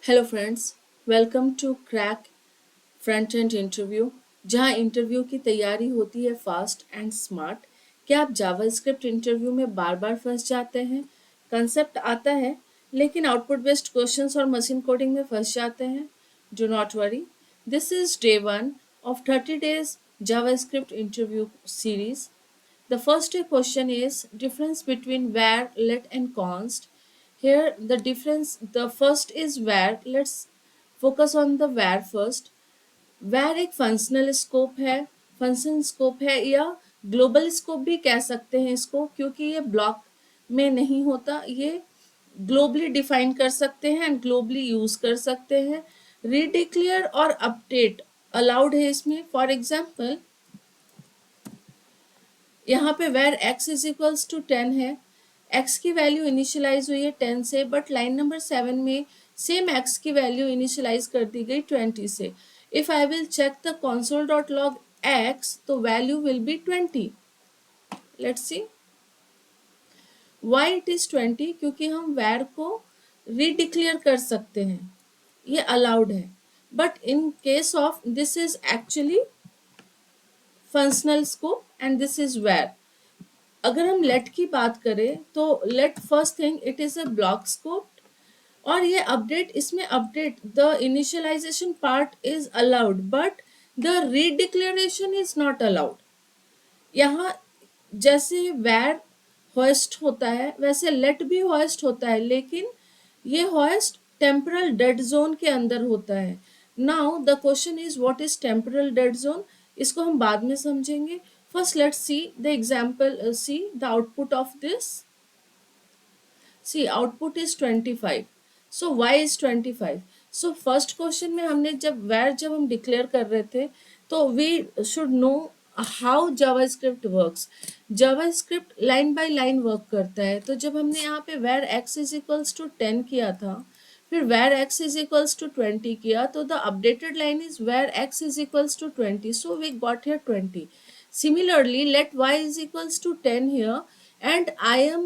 Hello friends, welcome to crack front end interview. जहां interview की तैयारी होती है फास्ट एंड स्मार्ट। क्या आप जावास्क्रिप्ट इंटरव्यू में बार बार फंस जाते हैं? कंसेप्ट आता है लेकिन आउटपुट बेस्ड क्वेश्चंस और मशीन कोडिंग में फंस जाते हैं? Do not worry, this is day 1 of 30 days JavaScript interview series. The first question is difference between var, let and const. Here the first is var. Let's focus on the var first. var एक functional scope है, function scope है या global scope भी कह सकते हैं इसको, क्योंकि ये ब्लॉक में नहीं होता, ये ग्लोबली डिफाइन कर सकते हैं एंड ग्लोबली यूज कर सकते हैं। रीडिक्लेयर और अपडेट अलाउड है इसमें। फॉर एग्जाम्पल यहाँ पे var x is equals to 10 है, x की वैल्यू इनिशियलाइज हुई है 10 से, बट लाइन नंबर 7 में सेम x की वैल्यू इनिशियलाइज कर दी गई 20 से। If I will check the console dot log x तो value will be 20। Let's see why it is 20, क्योंकि हम वैर को रीडिक्लेयर कर सकते हैं, ये अलाउड है। But in case of this is actually functional scope and this is where। अगर हम लेट की बात करें तो let first thing it is a block scope, और ये अपडेट, इसमें update the initialization part is allowed but the redeclaration is not allowed. यहाँ जैसे वैर होस्ट होता है वैसे लेट भी होस्ट होता है, लेकिन ये होस्ट टेम्परल डेड जोन के अंदर होता है। Now the question is what is temporal dead zone, इसको हम बाद में समझेंगे। First let's see the example, see the output of this. See output is 25, so why is 25। So first question में हमने जब हम डिक्लेयर कर रहे थे तो we should know how JavaScript works. JavaScript line by line work करता है। तो जब हमने यहाँ पे var x is equals to 10 किया था, फिर var x is equals to 20 किया, तो the updated line is var x is equals to 20, so we got here 20। Similarly, let y is equals to 10 here, and I am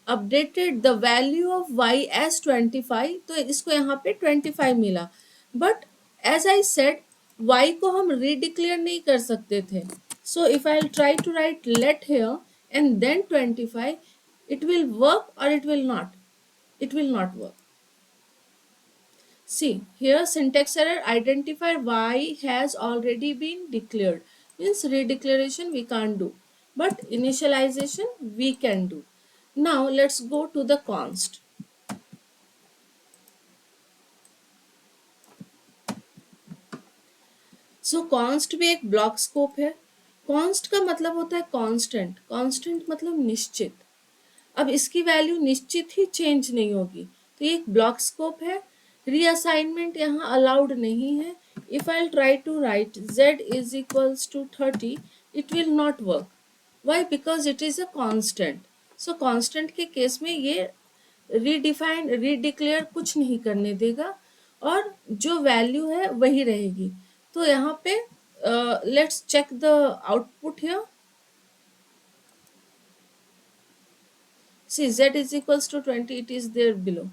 updated the value of y as 25, तो इसको यहाँ पे 25 मिला। But as I said y को हम redeclare नहीं कर सकते थे। So if I try to write let here and then 25, it will work or it will not? It will not work. See here, syntax error, identify y has already been declared, means redeclaration we can't do, but initialization we can do. Now let's go to the const. So const भी एक block scope है। Const का मतलब होता है constant, constant मतलब निश्चित। अब इसकी वैल्यू निश्चित ही चेंज नहीं होगी, तो ये एक ब्लॉक स्कोप है। रीअसाइनमेंट यहाँ अलाउड नहीं है। If I try to write z is equals to 30, it will not work. Why? Because it is a constant. So constant के केस में ये रीडिफाइन रीडिक्लेयर कुछ नहीं करने देगा और जो वैल्यू है वही रहेगी। तो यहाँ पे let's check the output here. See z is equals to 20, it is there below.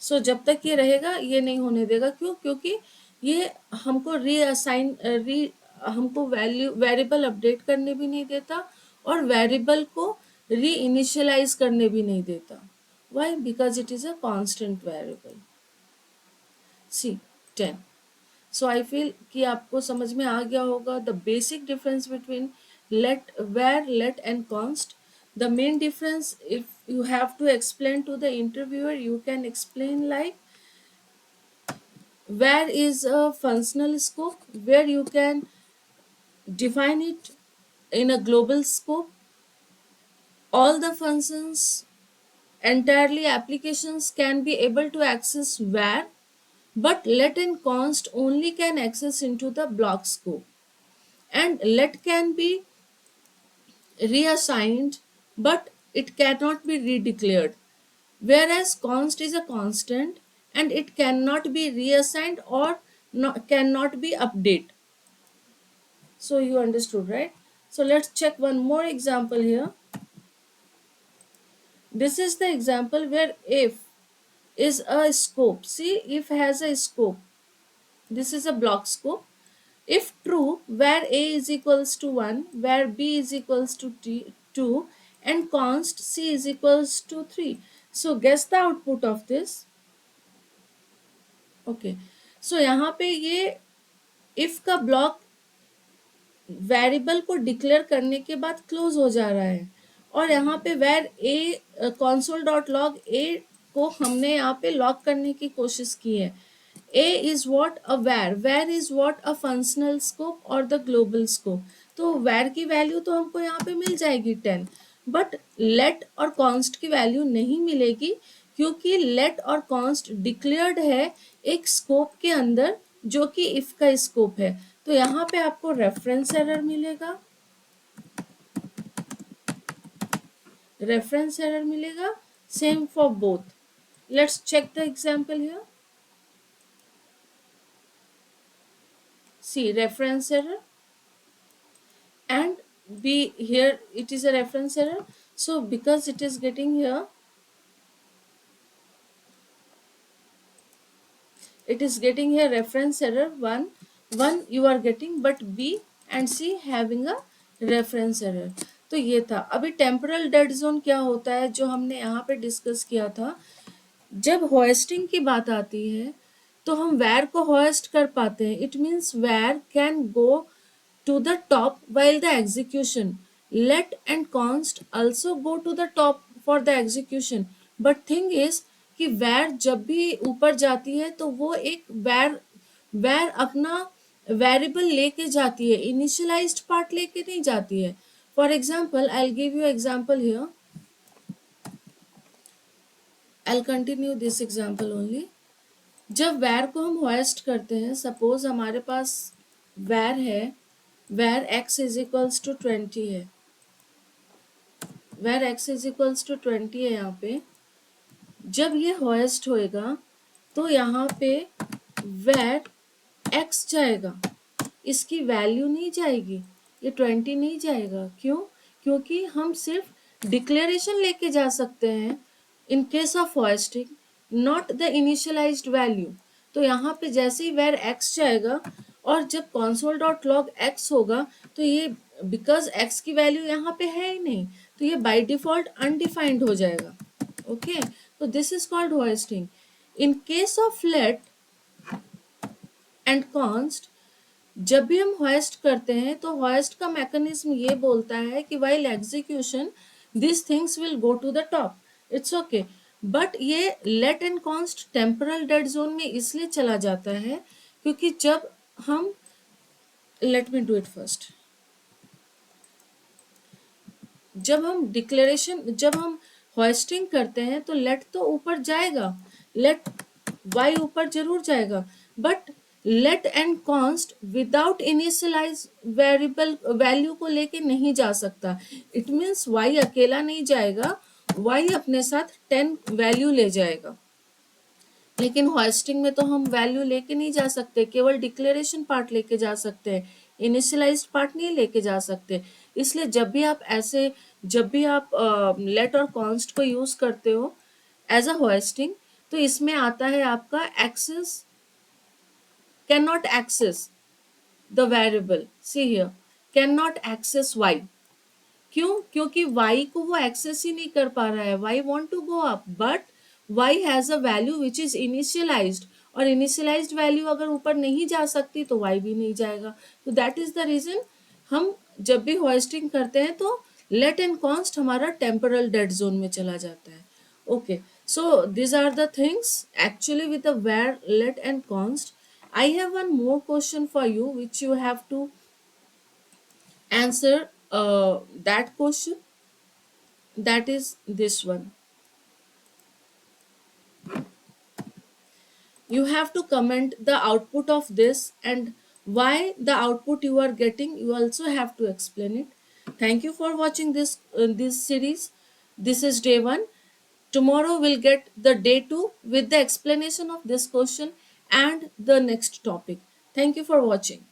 So जब तक ये रहेगा ये नहीं होने देगा। क्यों? क्योंकि ये हमको रीअसाइन हमको वैल्यू वेरिएबल अपडेट करने भी नहीं देता और वेरिएबल को री इनिशियलाइज करने भी नहीं देता। Why? Because it is a constant variable. See 10। So I feel कि आपको समझ में आ गया होगा the basic difference between let, where, let and const. The main difference, if you have to explain to the interviewer, you can explain like where is a functional scope where you can define it in a global scope. All the functions, entirely applications can be able to access where, but let and const only can access into the block scope. And let can be reassigned, but it cannot be redeclared, whereas const is a constant and it cannot be reassigned or cannot be updated. So you understood, right? So let's check one more example here. This is the example where if is a scope. See, if has a scope, this is a block scope. If true, where a is equals to 1, where b is equals to 2, and const c is equals to 3. So guess the output of this. Okay, so यहाँ पे ये if का block variable को declare करने के बाद close हो जा रहा है, और यहाँ पे var a console dot log a को हमने यहाँ पे लॉक करने की कोशिश की है. A is what? A var. Var is what? A functional scope or the global scope. तो var की वैल्यू तो हमको यहाँ पे मिल जाएगी 10, बट let और const की वैल्यू नहीं मिलेगी, क्योंकि let और const डिक्लेयर्ड है एक स्कोप के अंदर जो कि if का स्कोप है. तो यहाँ पे आपको रेफरेंस एरर मिलेगा, रेफरेंस एरर मिलेगा. Same for both. Let's check the example here. See, reference error, and b, here it is a reference error. So because it is getting here, it is getting here reference error 1 you are getting, but b and c having a reference error. तो ये था. अभी temporal dead zone क्या होता है जो हमने यहाँ पे डिस्कस किया था. जब होस्टिंग की बात आती है तो हम वैर को होस्ट कर पाते हैं. इट मीन्स वैर can go to the top while the execution. Let and const also go to the top for the execution. But thing is कि where जब भी ऊपर जाती है तो वो एक where अपना वेरिएबल लेके जाती है, इनिशियलाइज्ड पार्ट लेके नहीं जाती है. For example I will give you example here. I will continue this example only. जब where को हम होस्ट करते हैं, सपोज हमारे पास where है, where x is equals to 20 है, where x is equals to 20 है. यहाँ पे जब ये होस्ट होएगा तो यहाँ पे where x जाएगा, इसकी वैल्यू नहीं जाएगी, ये 20 नहीं जाएगा. क्यों? क्योंकि हम सिर्फ डिक्लेरेशन लेके जा सकते हैं इन case of hosting, not the initialised value. तो यहाँ पे जैसे ही where x जाएगा और जब console डॉट लॉग x होगा तो ये बिकॉज x की वैल्यू यहाँ पे है ही नहीं, तो ये बाय डिफॉल्ट अनडिफाइंड हो जाएगा. ओके, तो this is called hoisting. In case of let and const, जब भी हम होस्ट करते हैं तो होस्ट का मैकेनिज्म ये बोलता है कि while execution this things will go to the top. It's okay, but ये let and const temporal dead zone में इसलिए चला जाता है क्योंकि जब हम, let me do it first, जब हम डिक्लेरेशन, जब हम होस्टिंग करते हैं तो लेट तो ऊपर जाएगा, लेट वाई ऊपर जरूर जाएगा, but let and const without initialise variable value को लेके नहीं जा सकता. इट मीन्स वाई अकेला नहीं जाएगा, वाई अपने साथ 10 वैल्यू ले जाएगा. लेकिन होस्टिंग में तो हम वैल्यू लेके नहीं जा सकते, केवल डिक्लेरेशन पार्ट लेके जा सकते हैं, इनिशियलाइज्ड पार्ट नहीं लेके जा सकते. इसलिए जब भी आप ऐसे, जब भी आप लेट और कॉन्स्ट को यूज करते हो एज अ होस्टिंग, तो इसमें आता है आपका access, can not access the variable. See here, can not access y. क्यों? क्योंकि y को वो एक्सेस ही नहीं कर पा रहा है. y want to go up, but y has a value which is initialized, और इनिशियलाइज्ड वैल्यू अगर ऊपर नहीं जा सकती तो y भी नहीं जाएगा. तो दैट इज द रीजन हम जब भी होस्टिंग करते हैं तो लेट एंड कॉन्स्ट हमारा टेम्पोरल डेड जोन में चला जाता है. Okay, so this are the things actually with the where, let and const. I have one more question for you which you have to answer that question. That is this one. You have to comment the output of this, and why the output you are getting, you also have to explain it. Thank you for watching this series. This is day 1. Tomorrow we'll get the day 2 with the explanation of this question and the next topic. Thank you for watching.